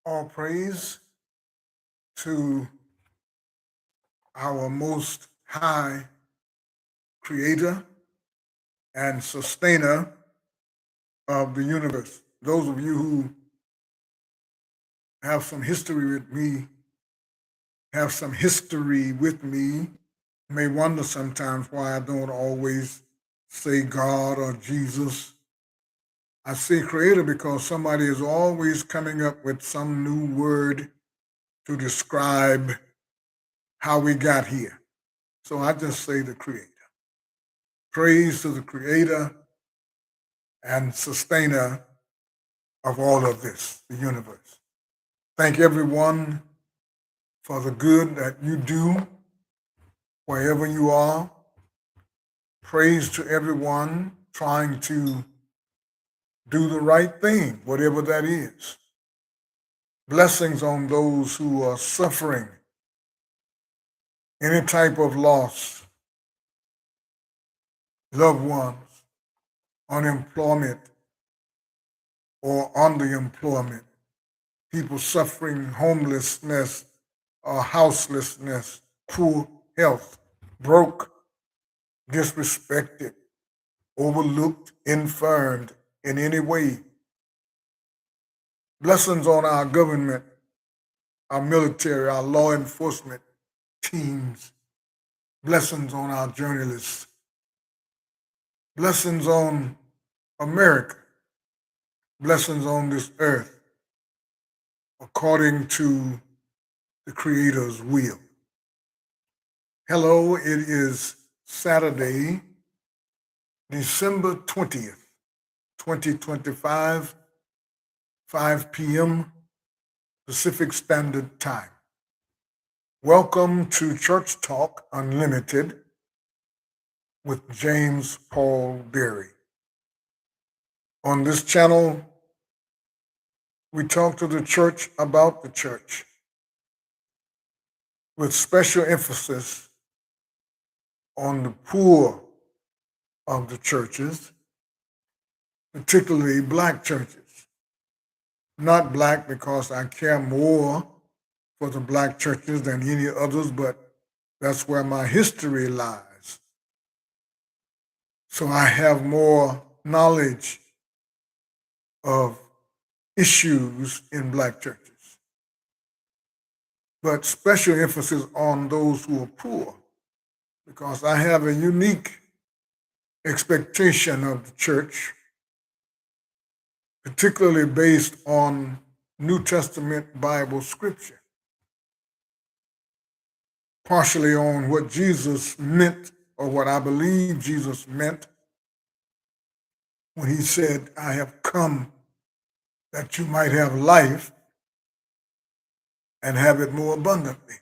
All praise to our most high creator and sustainer of the universe. Those of you who have some history with me, may wonder sometimes why I don't always say God or Jesus. I say creator because somebody is always coming up with some new word to describe how we got here. So I just say the creator. Praise to the creator and sustainer of all of this, the universe. Thank everyone for the good that you do wherever you are. Praise to everyone trying to do the right thing, whatever that is. Blessings on those who are suffering any type of loss, loved ones, unemployment or underemployment, people suffering homelessness or houselessness, poor health, broke, disrespected, overlooked, infirmed in any way. Blessings on our government, our military, our law enforcement teams. Blessings on our journalists. Blessings on America. Blessings on this earth according to the Creator's will. Hello, it is Saturday, December 20th, 2025, 5 p.m. Pacific Standard Time. Welcome to Church Talk Unlimited with James Paul Berry. On this channel, we talk to the church about the church with special emphasis on the poor of the churches, particularly black churches. Not black because I care more for the black churches than any others, but that's where my history lies. So I have more knowledge of issues in black churches. But special emphasis on those who are poor, because I have a unique expectation of the church, particularly based on New Testament Bible scripture, partially on what Jesus meant or what I believe Jesus meant when he said, I have come that you might have life and have it more abundantly,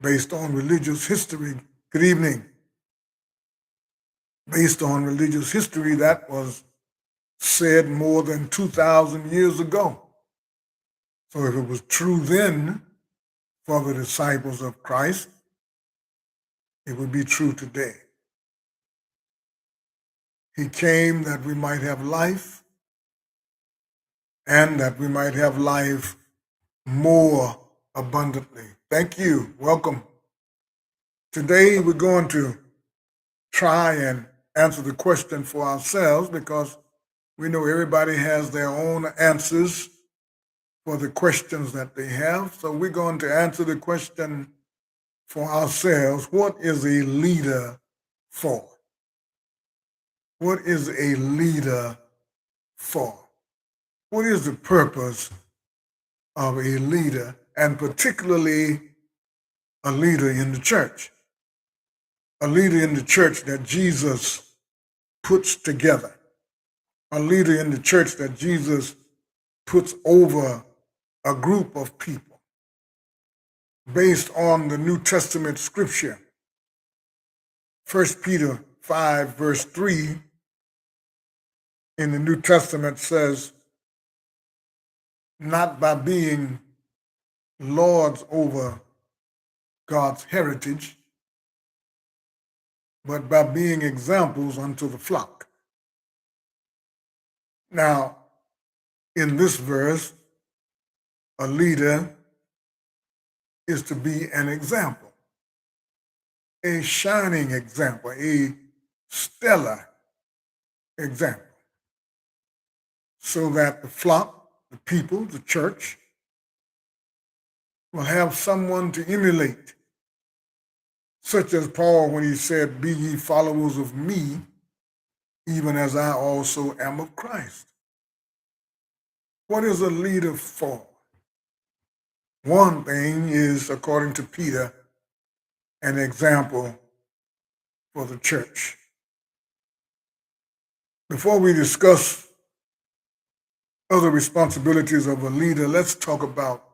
based on religious history. Good evening. Based on religious history, that was said more than 2,000 years ago. So if it was true then for the disciples of Christ, it would be true today. He came that we might have life and that we might have life more abundantly. Thank you. Welcome. Today we're going to try and answer the question for ourselves because we know everybody has their own answers for the questions that they have. So we're going to answer the question for ourselves. What is a leader for? What is a leader for? What is the purpose of a leader, and particularly a leader in the church? A leader in the church that Jesus puts together. A leader in the church that Jesus puts over a group of people based on the New Testament scripture. 1 Peter 5, verse 3 in the New Testament says, not by being lords over God's heritage, but by being examples unto the flock. Now, in this verse, a leader is to be an example, a shining example, a stellar example, so that the flock, the people, the church will have someone to emulate, such as Paul when he said, "Be ye followers of me, even as I also am of Christ." What is a leader for? One thing is, according to Peter, an example for the church. Before we discuss other responsibilities of a leader, let's talk about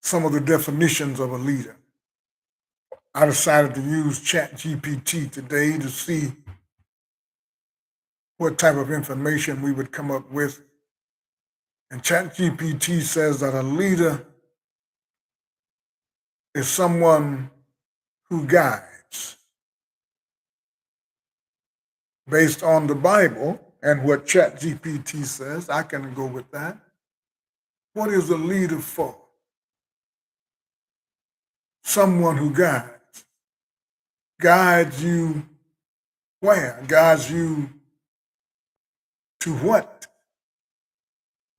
some of the definitions of a leader. I decided to use ChatGPT today to see what type of information we would come up with. And ChatGPT says that a leader is someone who guides. Based on the Bible and what ChatGPT says, I can go with that. What is a leader for? Someone who guides. Guides you where? Guides you to what?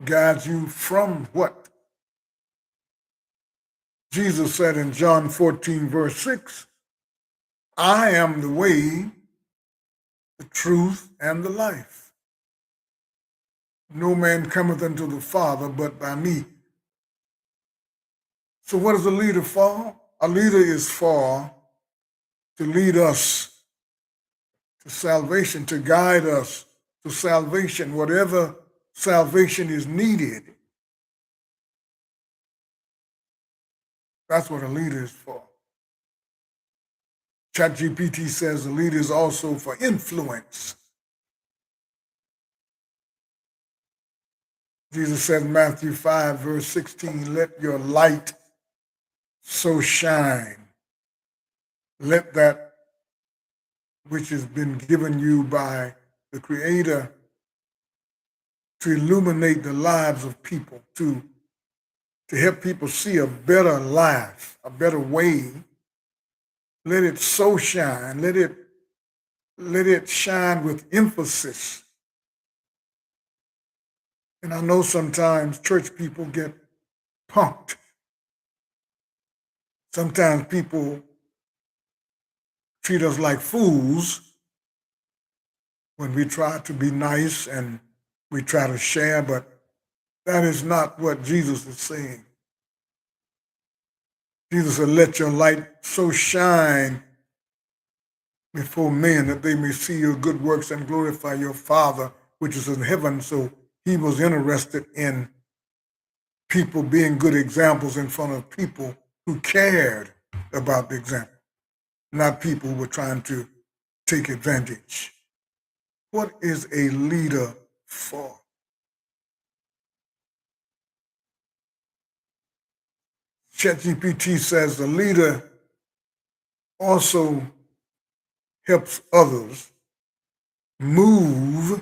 Guides you from what? Jesus said in John 14, verse 6, "I am the way, the truth, and the life. No man cometh unto the Father but by me." So what is a leader for? A leader is for to lead us to salvation, to guide us to salvation, whatever salvation is needed. That's what a leader is for. ChatGPT says a leader is also for influence. Jesus said in Matthew 5, verse 16, "Let your light so shine." Let that which has been given you by the Creator to illuminate the lives of people, to help people see a better life, a better way. Let it so shine. Let it shine with emphasis. And I know sometimes church people get punked. Sometimes people treat us like fools when we try to be nice and we try to share, but that is not what Jesus is saying. Jesus said, "Let your light so shine before men that they may see your good works and glorify your Father which is in heaven." So he was interested in people being good examples in front of people who cared about the example, not people who were trying to take advantage. What is a leader for? ChatGPT says the leader also helps others move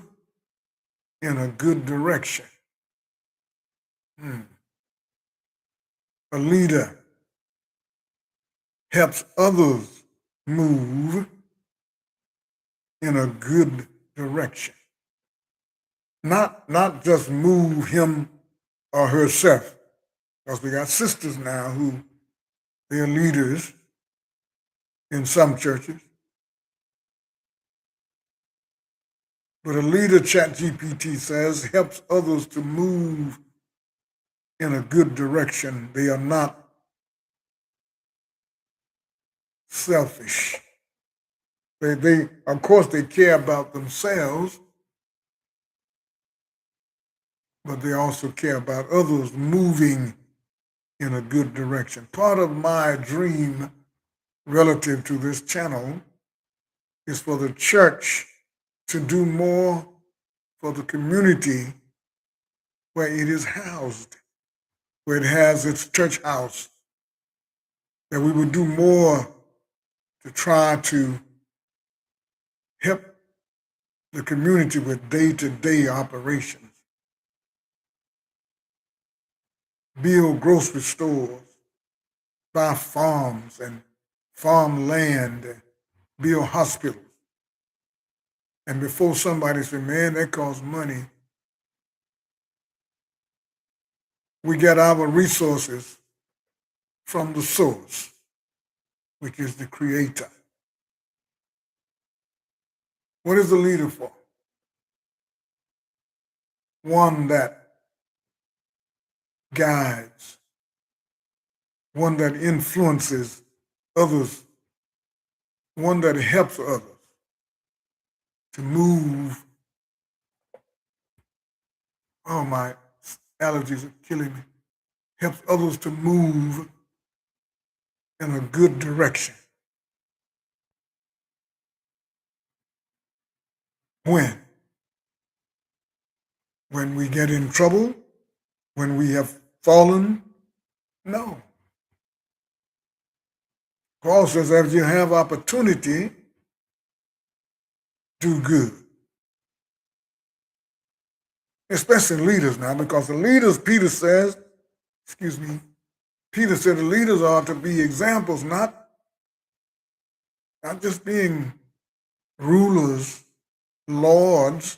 in a good direction. A leader helps others move in a good direction. Not just move him or herself, because we got sisters now who they're leaders in some churches. But a leader, ChatGPT says, helps others to move in a good direction. They are not selfish. They of course they care about themselves, but they also care about others moving in a good direction. Part of my dream relative to this channel is for the church to do more for the community where it is housed, where it has its church house, that we would do more to try to help the community with day-to-day operations. build grocery stores, buy farms and farmland, build hospitals. And before somebody said, man, that costs money, we get our resources from the source, which is the creator. What is the leader for? One that guides, one that influences others, one that helps others to move. Oh, my allergies are killing me. Helps others to move in a good direction. When? When we get in trouble? When we have fallen? No. Paul says, as you have opportunity, do good. Especially leaders now, because the leaders, Peter said, the leaders are to be examples, not just being rulers, lords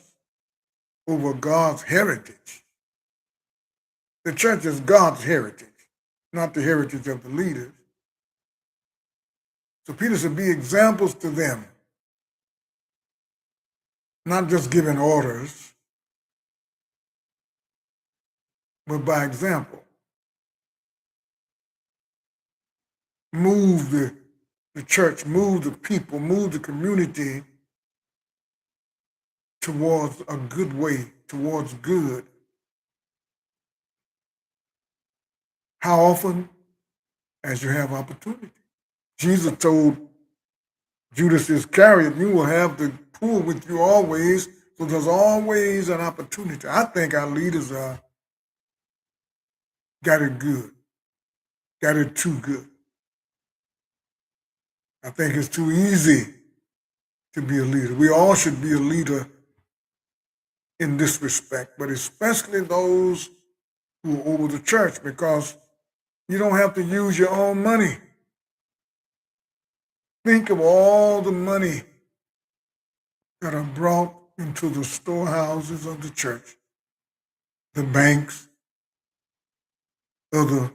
over God's heritage. The church is God's heritage, not the heritage of the leaders. So Peter should be examples to them, not just giving orders, but by example. Move the church, move the people, move the community towards a good way, towards good. How often? As you have opportunity. Jesus told Judas Iscariot, you will have the poor with you always, so there's always an opportunity. I think our leaders got it good, got it too good. I think it's too easy to be a leader. We all should be a leader in this respect, but especially those who are over the church, because you don't have to use your own money. Think of all the money that are brought into the storehouses of the church, the banks, other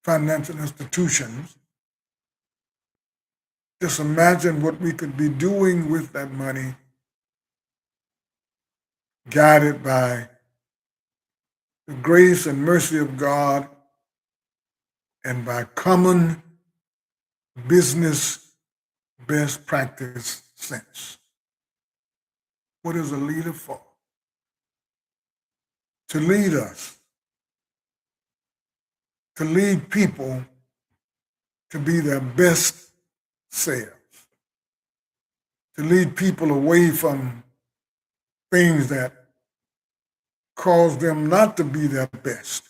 financial institutions. Just imagine what we could be doing with that money, guided by the grace and mercy of God and by common business best practice sense. What is a leader for? To lead us, to lead people to be their best selves, to lead people away from things that cause them not to be their best,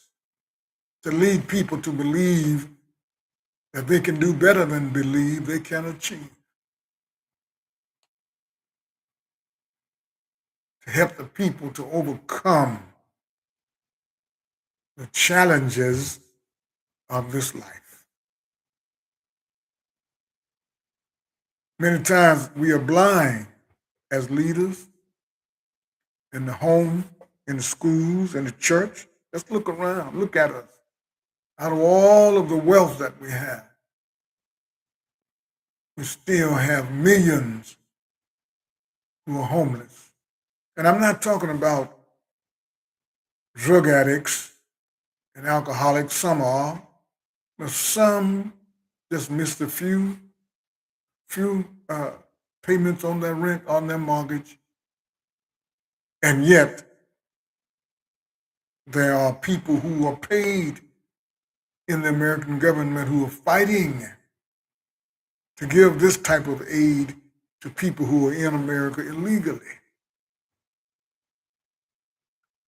to lead people to believe that they can do better than believe they can achieve, to help the people to overcome the challenges of this life. Many times we are blind as leaders in the home, in the schools, in the church. Let's look around, look at us. Out of all of the wealth that we have, we still have millions who are homeless. And I'm not talking about drug addicts and alcoholics, some are, but some just missed a few payments on their rent, on their mortgage, and yet there are people who are paid in the American government who are fighting to give this type of aid to people who are in America illegally.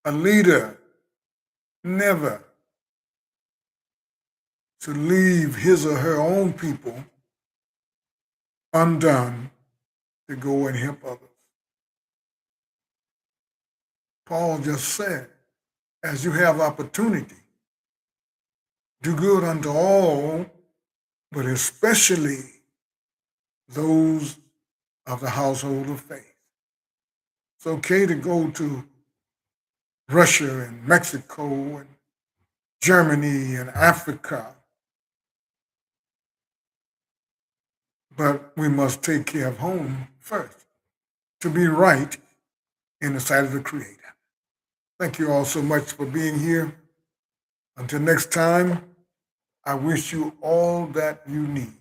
A leader never to leave his or her own people undone to go and help others. Paul just said, as you have opportunity, do good unto all, but especially those of the household of faith. It's okay to go to Russia and Mexico and Germany and Africa, but we must take care of home first to be right in the sight of the Creator. Thank you all so much for being here. Until next time, I wish you all that you need.